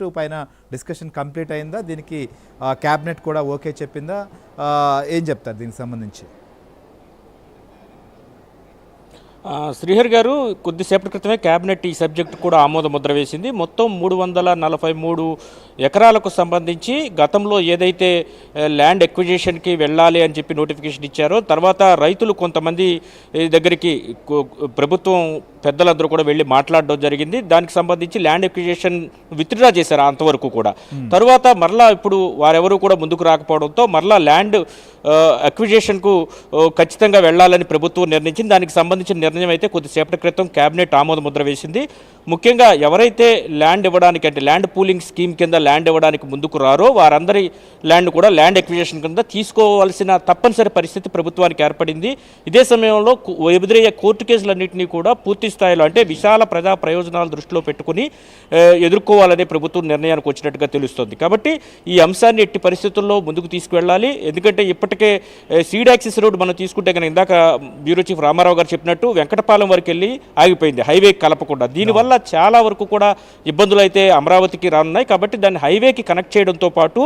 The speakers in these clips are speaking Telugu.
పైన డిస్కషన్ కంప్లీట్ అయిందా? దీనికి క్యాబినెట్ కూడా ఓకే చెప్పిందా? ఏం చెప్తారు దీనికి సంబంధించి? శ్రీహరి గారు కొద్దిసేపటి క్రితమే క్యాబినెట్ ఈ సబ్జెక్టు కూడా ఆమోద ముద్ర వేసింది. మొత్తం 343 ఎకరాలకు సంబంధించి గతంలో ఏదైతే ల్యాండ్ ఎక్విజిషన్కి వెళ్ళాలి అని చెప్పి నోటిఫికేషన్ ఇచ్చారో, తర్వాత రైతులు కొంతమంది దగ్గరికి ప్రభుత్వం పెద్దలందరూ కూడా వెళ్ళి మాట్లాడడం జరిగింది. దానికి సంబంధించి ల్యాండ్ ఎక్విజిషన్ విత్డ్రా చేశారు అంతవరకు కూడా. తర్వాత మరలా ఇప్పుడు వారెవరూ కూడా ముందుకు రాకపోవడంతో మరలా ల్యాండ్ అక్విజిషన్కు ఖచ్చితంగా వెళ్ళాలని ప్రభుత్వం నిర్ణయించింది. దానికి సంబంధించిన నిర్ణయం అయితే కొద్దిసేపటి క్రితం క్యాబినెట్ ఆమోద ముద్ర వేసింది. ముఖ్యంగా ఎవరైతే ల్యాండ్ ఇవ్వడానికి అంటే ల్యాండ్ పూలింగ్ స్కీమ్ కింద ల్యాండ్ ఇవ్వడానికి ముందుకు రారో వారందరి ల్యాండ్ కూడా ల్యాండ్ ఎక్విజిషన్ కింద తీసుకోవాల్సిన తప్పనిసరి పరిస్థితి ప్రభుత్వానికి ఏర్పడింది. ఇదే సమయంలో ఎదురయ్యే కోర్టు కేసులన్నింటినీ కూడా పూర్తి స్థాయిలో అంటే విశాల ప్రజా ప్రయోజనాలు దృష్టిలో పెట్టుకుని ఎదుర్కోవాలనే ప్రభుత్వం నిర్ణయానికి వచ్చినట్టుగా తెలుస్తోంది. కాబట్టి ఈ అంశాన్ని ఎట్టి పరిస్థితుల్లో ముందుకు తీసుకువెళ్ళాలి. ఎందుకంటే ఇప్పటికే సీడ్ యాక్సిస్ రోడ్ మనం తీసుకుంటే కనుక ఇందాక బ్యూరో చీఫ్ రామారావు గారు చెప్పినట్టు వెంకటపాలెం వరకు వెళ్ళి ఆగిపోయింది, హైవే కలపకుండా. దీనివల్ల చాలా వరకు కూడా ఇబ్బందులు అయితే అమరావతికి రానున్నాయి. కాబట్టి దాన్ని హైవేకి కనెక్ట్ చేయడంతో పాటు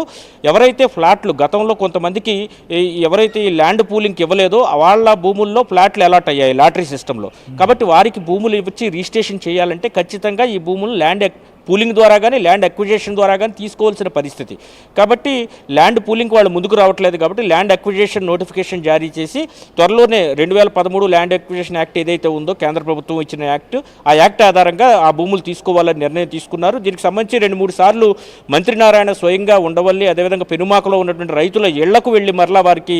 ఎవరైతే ఫ్లాట్లు గతంలో కొంతమందికి ఎవరైతే ఈ ల్యాండ్ పూలింగ్కి ఇవ్వలేదో వాళ్ళ భూముల్లో ఫ్లాట్లు అలాట్ అయ్యాయి లాటరీ సిస్టంలో. కాబట్టి వారికి భూములు ఇచ్చి రిజిస్ట్రేషన్ చేయాలంటే ఖచ్చితంగా ఈ భూములు ల్యాండ్ పూలింగ్ ద్వారా కానీ ల్యాండ్ అక్విజిషన్ ద్వారా కానీ తీసుకోవాల్సిన పరిస్థితి. కాబట్టి ల్యాండ్ పూలింగ్ వాళ్ళు ముందుకు రావట్లేదు. కాబట్టి ల్యాండ్ అక్విజిషన్ నోటిఫికేషన్ జారీ చేసి త్వరలోనే 2013 ల్యాండ్ అక్విజిషన్ యాక్ట్ ఏదైతే ఉందో కేంద్ర ప్రభుత్వం ఇచ్చిన యాక్ట్, ఆ యాక్ట్ ఆధారంగా ఆ భూములు తీసుకోవాలని నిర్ణయం తీసుకున్నారు. దీనికి సంబంధించి 2-3 సార్లు మంత్రి నారాయణ స్వయంగా ఉండవల్లి అదేవిధంగా పెనుమాకలో ఉన్నటువంటి రైతుల ఇళ్లకు వెళ్ళి మరలా వారికి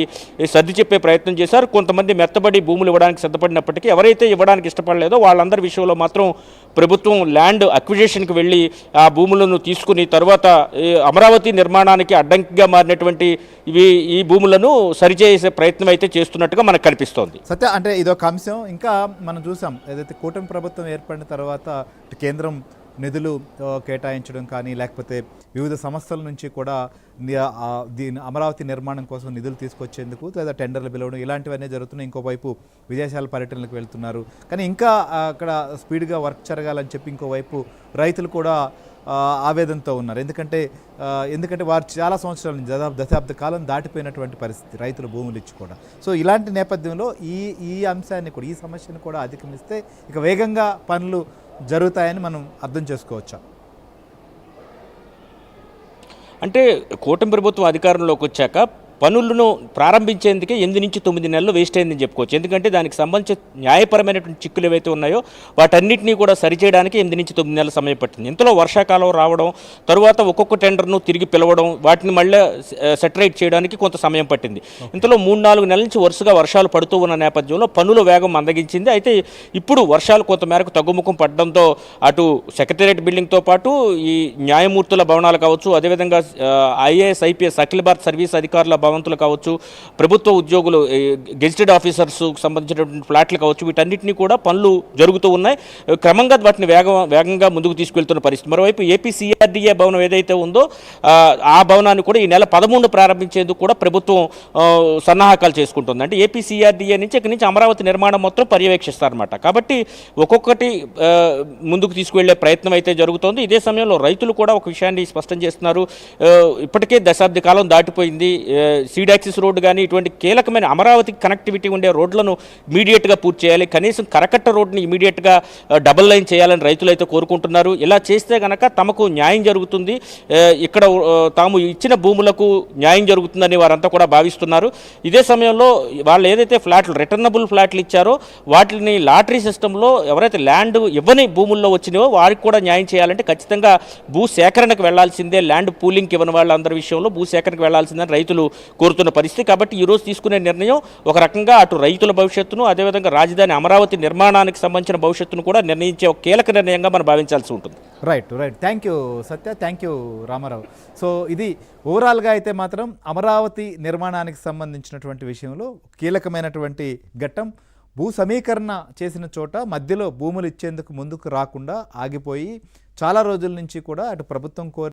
సర్ది చెప్పే ప్రయత్నం చేశారు. కొంతమంది మెత్తబడి భూములు ఇవ్వడానికి సిద్ధపడినప్పటికీ ఎవరైతే ఇవ్వడానికి ఇష్టపడలేదో వాళ్ళందరి విషయంలో మాత్రం ప్రభుత్వం ల్యాండ్ అక్విజిషన్కి వెళ్ళి ఆ భూములను తీసుకుని తర్వాత అమరావతి నిర్మాణానికి అడ్డంకిగా మారినటువంటి ఈ భూములను సరిచేసే ప్రయత్నం అయితే చేస్తున్నట్టుగా మనకు కనిపిస్తోంది. సత్య, అంటే ఇదొక అంశం. ఇంకా మనం చూసాం ఏదైతే కూటమి ప్రభుత్వం ఏర్పడిన తర్వాత కేంద్రం నిధులు కేటాయించడం కానీ లేకపోతే వివిధ సంస్థల నుంచి కూడా దీని అమరావతి నిర్మాణం కోసం నిధులు తీసుకొచ్చేందుకు లేదా టెండర్లు పిలవడం ఇలాంటివన్నీ జరుగుతున్నాయి. ఇంకోవైపు విదేశాల పర్యటనలకు వెళ్తున్నారు. కానీ ఇంకా అక్కడ స్పీడ్గా వర్క్ జరగాలని చెప్పి ఇంకోవైపు రైతులు కూడా ఆవేదనతో ఉన్నారు. ఎందుకంటే వారు చాలా సంవత్సరాల నుంచి దశాబ్ద కాలం దాటిపోయినటువంటి పరిస్థితి రైతుల భూములు ఇచ్చి కూడా. సో ఇలాంటి నేపథ్యంలో ఈ అంశాన్ని కూడా ఈ సమస్యను కూడా అధిగమిస్తే ఇక వేగంగా పనులు జరుగుతాయని మనం అర్థం చేసుకోవచ్చా? అంటే కూటమి ప్రభుత్వం అధికారంలోకి వచ్చాక పనులను ప్రారంభించేందుకే 8-9 నెలలు వేస్ట్ అయిందని చెప్పుకోవచ్చు. ఎందుకంటే దానికి సంబంధించి న్యాయపరమైనటువంటి చిక్కులు ఏవైతే ఉన్నాయో వాటన్నిటినీ కూడా సరిచేయడానికి 8-9 నెలల సమయం పట్టింది. ఇంతలో వర్షాకాలం రావడం, తరువాత ఒక్కొక్క టెండర్ను తిరిగి పిలవడం, వాటిని మళ్ళీ సెటరేట్ చేయడానికి కొంత సమయం పట్టింది. ఇంతలో 3-4 నెలల నుంచి వరుసగా వర్షాలు పడుతూ ఉన్న నేపథ్యంలో పనుల వేగం మందగించింది. అయితే ఇప్పుడు వర్షాలు కొంతమేరకు తగ్గుముఖం పడడంతో అటు సెక్రటేరియట్ బిల్డింగ్తో పాటు ఈ న్యాయమూర్తుల భవనాలు కావచ్చు, అదేవిధంగా ఐఏఎస్ ఐపీఎస్ అఖిల భారత సర్వీస్ అధికారుల భవంతులు కావచ్చు, ప్రభుత్వ ఉద్యోగులు గెజిటెడ్ ఆఫీసర్స్ సంబంధించినటువంటి ఫ్లాట్లు కావచ్చు, వీటన్నిటినీ కూడా పనులు జరుగుతూ ఉన్నాయి. క్రమంగా వాటిని వేగంగా ముందుకు తీసుకెళ్తున్న పరిస్థితి. మరోవైపు ఏపీ సిఆర్డీఏ భవనం ఏదైతే ఉందో ఆ భవనాన్ని కూడా ఈ నెల 13 ప్రారంభించేందుకు కూడా ప్రభుత్వం సన్నాహకాలు చేసుకుంటుంది. అంటే ఏపీ సిఆర్డీఏ నుంచి ఇక్కడి నుంచి అమరావతి నిర్మాణం మొత్తం పర్యవేక్షిస్తారన్నమాట. కాబట్టి ఒక్కొక్కటి ముందుకు తీసుకువెళ్లే ప్రయత్నం అయితే జరుగుతోంది. ఇదే సమయంలో రైతులు కూడా ఒక విషయాన్ని స్పష్టం చేస్తున్నారు. ఇప్పటికే దశాబ్ద కాలం దాటిపోయింది. సీడ్ యాక్సిస్ రోడ్డు కానీ ఇటువంటి కీలకమైన అమరావతికి కనెక్టివిటీ ఉండే రోడ్లను ఇమీడియట్గా పూర్తి చేయాలి. కనీసం కరకట్ట రోడ్డుని ఇమీడియట్గా డబుల్ లైన్ చేయాలని రైతులు అయితే కోరుకుంటున్నారు. ఇలా చేస్తే కనుక తమకు న్యాయం జరుగుతుంది, ఇక్కడ తాము ఇచ్చిన భూములకు న్యాయం జరుగుతుందని వారంతా కూడా భావిస్తున్నారు. ఇదే సమయంలో వాళ్ళు ఏదైతే ఫ్లాట్లు రిటర్నబుల్ ఫ్లాట్లు ఇచ్చారో వాటిని లాటరీ సిస్టంలో ఎవరైతే ల్యాండ్ ఇవ్వని భూముల్లో వచ్చినాయో వారికి కూడా న్యాయం చేయాలంటే ఖచ్చితంగా భూ సేకరణకు వెళ్లాల్సిందే. ల్యాండ్ పూలింగ్కి ఇవ్వని వాళ్ళందరి విషయంలో భూ సేకరణకు వెళ్లాల్సిందని రైతులు కోరుతున్న పరిస్థితి. కాబట్టి ఈరోజు తీసుకునే నిర్ణయం ఒక రకంగా అటు రైతుల భవిష్యత్తును అదేవిధంగా రాజధాని అమరావతి నిర్మాణానికి సంబంధించిన భవిష్యత్తును కూడా నిర్ణయించే ఒక కీలక నిర్ణయంగా మనం భావించాల్సి ఉంటుంది. Right. Thank you Satya, thank you Ramarao. So ఇది ఓవరాల్గా అయితే మాత్రం అమరావతి నిర్మాణానికి సంబంధించినటువంటి విషయంలో కీలకమైనటువంటి ఘట్టం. భూ సమీకరణ చేసిన చోట మధ్యలో భూములు ఇచ్చేందుకు ముందుకు రాకుండా ఆగిపోయి చాలా రోజుల నుంచి కూడా అటు ప్రభుత్వం